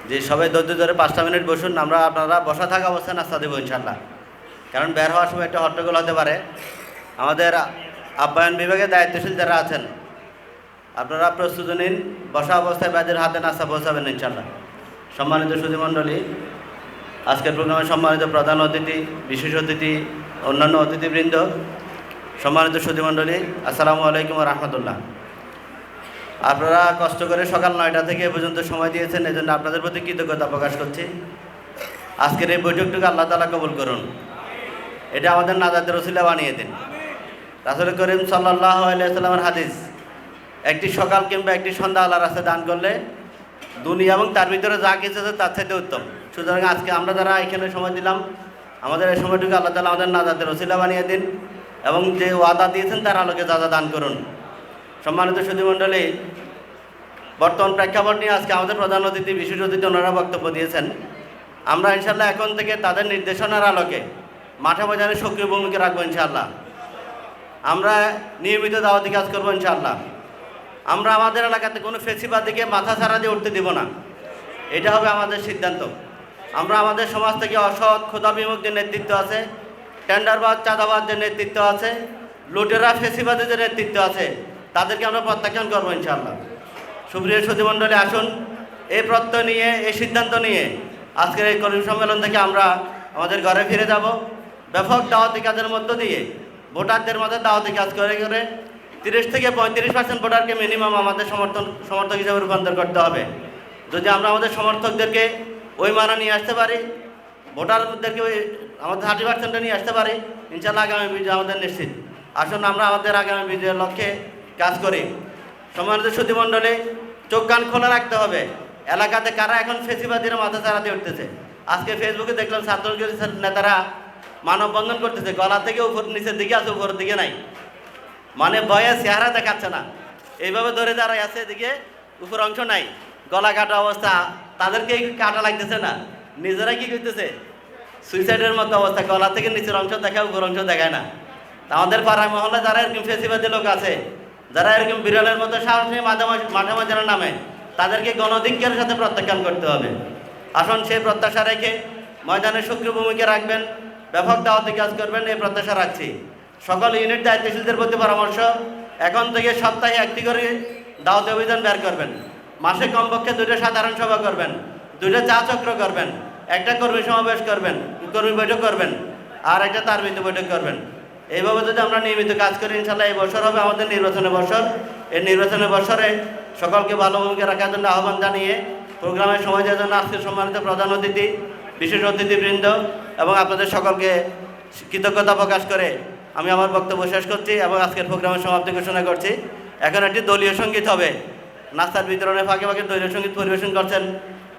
যে সবাই ধৈর্য ধরে 5টা মিনিট বসুন, আপনারা বসা থাকা অবস্থায় নাস্তা দেবো ইনশাল্লাহ। কারণ বের হওয়ার সময় একটা হট্টগোল হতে পারে। আমাদের আপ্যায়ন বিভাগের দায়িত্বশীল যারা আছেন আপনারা প্রস্তুতি নিন, বসা অবস্থায় বাইদের হাতে নাস্তা পৌঁছাবেন ইনশাল্লাহ। সম্মানিত সুধীমণ্ডলী, আজকের প্রোগ্রামে সম্মানিত প্রধান অতিথি, বিশেষ অতিথি, অন্যান্য অতিথিবৃন্দ, সম্মানিত সুধীমণ্ডলী, আসসালামু আলাইকুম ওয়া রাহমাতুল্লাহ। আপনারা কষ্ট করে সকাল 9টা থেকে এ পর্যন্ত সময় দিয়েছেন, এজন্য আপনাদের প্রতি কৃতজ্ঞতা প্রকাশ করছি। আজকের এই বৈঠকটুকু আল্লাহ তাআলা কবুল করুন। এটা আমাদের নাজাতের ওসিলা বানিয়ে দিন। রাসূল করিম সাল্লাল্লাহু আলাইহি ওয়াসাল্লামের হাদিস, একটি সকাল কিংবা একটি সন্ধ্যা আল্লাহর রাস্তায় দান করলে দুনিয়া এবং তার ভিতরে যা কিছু আছে তার চাইতে উত্তম। সুতরাং আজকে আমরা যারা এখানে সময় দিলাম, আমাদের এই সময়টুকু আল্লাহ তাআলা আমাদের নাজাতের ওসিলা বানিয়ে দিন এবং যে ওয়াদা দিয়েছেন তার আলোকে যা দান করুন। সম্মানিত সুধীমণ্ডলী, বর্তমান প্রেক্ষাপট নিয়ে আজকে আমাদের প্রধান অতিথি, বিশেষ অতিথি ওনারা বক্তব্য দিয়েছেন। আমরা ইনশাল্লাহ এখন থেকে তাদের নির্দেশনার আলোকে মাঠে ময়দানে সক্রিয় ভূমিকা রাখবো ইনশাআল্লাহ। আমরা নিয়মিত দাওয়াতি কাজ করবো ইনশাআল্লাহ। আমরা আমাদের এলাকাতে কোনো ফেসিবাদীকে মাথা ছাড়া দিয়ে উঠতে দিব না, এটা হবে আমাদের সিদ্ধান্ত। আমরা আমাদের সমাজ থেকে অসৎ ক্ষুধাবিমুখ যে নেতৃত্ব আছে, টেন্ডারবাজ চাঁদাবাজ যে নেতৃত্ব আছে, লুটেরা ফেসিবাদী যে নেতৃত্ব আছে, তাদেরকে আমরা প্রত্যাখ্যান করবো ইনশাআল্লাহ। সুপ্রিয় সুধীমণ্ডলী, আসুন এই প্রত্যয় নিয়ে, এই সিদ্ধান্ত নিয়ে আজকের এই কর্মী সম্মেলন থেকে আমরা আমাদের ঘরে ফিরে যাব। ব্যাপক দাওয়াতি কাজের মধ্য দিয়ে ভোটারদের মধ্যে দাওয়াতি কাজ করে 30 থেকে 35% ভোটারকে মিনিমাম আমাদের সমর্থক হিসেবে রূপান্তর করতে হবে। যদি আমরা আমাদের সমর্থকদেরকে ওই মানা নিয়ে আসতে পারি, ভোটারদেরকে আমাদের 30% নিয়ে আসতে পারি, ইনশাআল্লাহ আগামী বিজয় আমাদের নিশ্চিত। আসুন আমরা আমাদের আগামী বিজয়ের লক্ষ্যে কাজ করি। সম্মানিত সুধীমণ্ডলী, চোখ কান খোলা রাখতে হবে। এলাকাতে কারা এখন ফেসিবাদীরা মাথা ছাড়া দিয়ে উঠতেছে। আজকে ফেসবুকে দেখলাম ছাত্রলীগের নেতারা মানববন্ধন করতেছে, গলা থেকে উপর নিচের দিকে আছে, উপরের দিকে নাই, মানে ভয়ে চেহারা দেখাচ্ছে না, এইভাবে ধরে দাঁড়ায় আছে, এদিকে উপর অংশ নাই, গলা কাটা অবস্থা। তাদেরকে কাটা লাগতেছে না, নিজেরা কি করতেছে, সুইসাইডের মতো অবস্থা, গলা থেকে নিচের অংশ দেখায়, উপর অংশ দেখায় না। আমাদের পাড়ায় মহল্লায় যারা এরকম ফেসিবাদী লোক আছে, যারা এরকম বিড়ালের মতো সাহস নিয়ে মাঠে মাঝে নামে, তাদেরকে গণধিক্কারের সাথে প্রত্যাখ্যান করতে হবে। আসুন সেই প্রত্যাশা রেখে ময়দানে সক্রিয় ভূমিকা রাখবেন, ব্যাপক দাওয়াতি কাজ করবেন, এই প্রত্যাশা রাখছি। সকল ইউনিট দায়িত্বশীলদের প্রতি পরামর্শ, এখন থেকে সপ্তাহে একটি করে দাওয়াতি অভিযান বের করবেন। মাসে কমপক্ষে 2টা সাধারণ সভা করবেন, 2টা চা চক্র করবেন, একটা কর্মী সমাবেশ করবেন, কর্মী বৈঠক করবেন, আর একটা তারবিত বৈঠক করবেন। এইভাবে যদি আমরা নিয়মিত কাজ করি, ইনশাল্লাহ এই বছর হবে আমাদের নির্বাচনের বছর। এই নির্বাচনের বছরে সকলকে ভালো ভূমিকা রাখার জন্য আহ্বান জানিয়ে প্রোগ্রামের সময় দেওয়ার জন্য আজকে সম্মানিত প্রধান অতিথি, বিশেষ অতিথিবৃন্দ এবং আপনাদের সকলকে কৃতজ্ঞতা প্রকাশ করে আমি আমার বক্তব্য শেষ করছি এবং আজকের প্রোগ্রামের সমাপ্তি ঘোষণা করছি। এখন একটি দলীয় সঙ্গীত হবে। নাস্তার বিতরণে ফাঁকে ফাঁকে দলীয় সঙ্গীত পরিবেশন করছেন